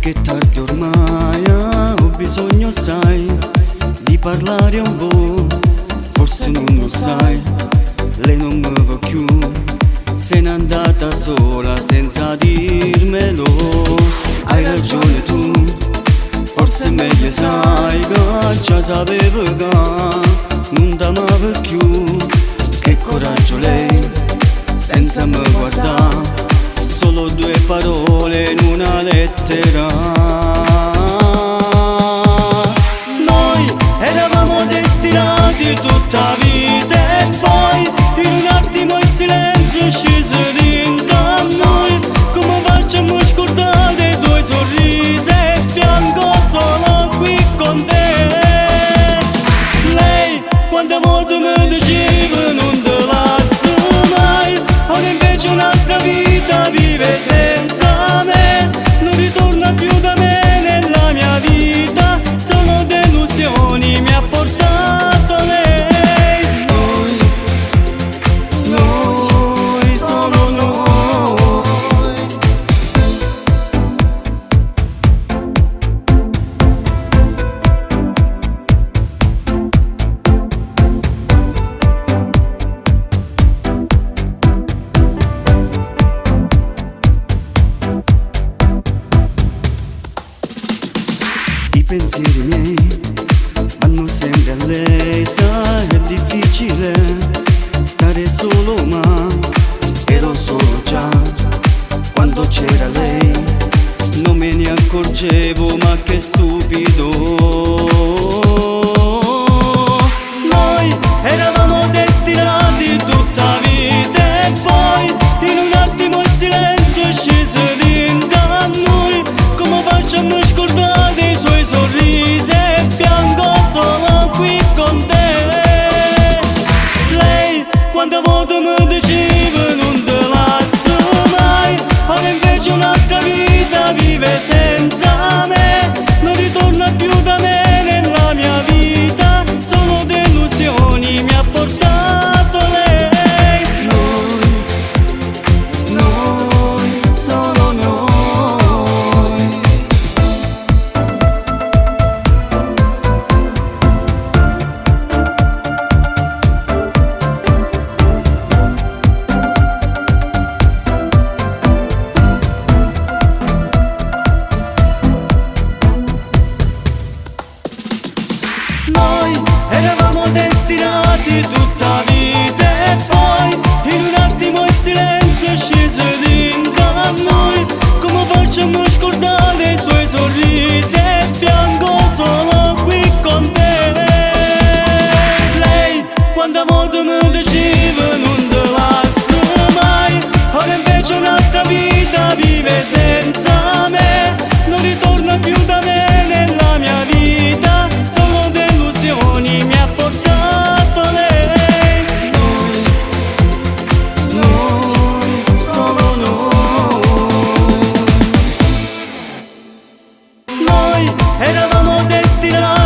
Che è tardi ormai, ho bisogno, sai, di parlare un po'. Forse non lo sai, lei non mi va più, se n'è andata sola senza dirmelo. Hai ragione tu, forse meglio sai che già sapevo che non t'amava più. Che coraggio lei, senza me guardare, solo due parole in una lettera. Noi eravamo destinati tutta vita e poi in un attimo il silenzio è sceso dentro a noi. Come facciamo a scordare i tuoi sorrisi e piango solo qui con te. Lei quante volte mi diceva non te lascio mai, ora invece un'altra vita vive senza me, non ritorna più da me nella mia vita, solo delusioni mi ha portato lei. Noi, solo noi. I pensieri miei vanno sempre a lei, sai è difficile stare solo ma ero solo già quando c'era lei, non me ne accorgevo ma che stupido. Noi eravamo destinati tutta vita e poi in un attimo il silenzio è sceso dentro a noi. Come facciamo a scordare i suoi sorrisi e piango solo qui con te. Lei quante volte mi diceva non te lascio mai, ora invece un'altra vita vive senza me, non ritorna più da me nella mia vita, solo delusioni mi ha portato lei. Noi, solo noi. Noi eravamo destinati tutta vita e poi in un attimo il silenzio è sceso dentro a noi. Come facciamo a scordare i suoi sorrisi e piango solo qui con te. Lei quante volte mi diceva non te lascio mai, ora invece un'altra vita vive senza me, non ritorna più da me nella mia vita, solo delusioni mi ha portato lei. Noi, solo noi. Noi eravamo destinati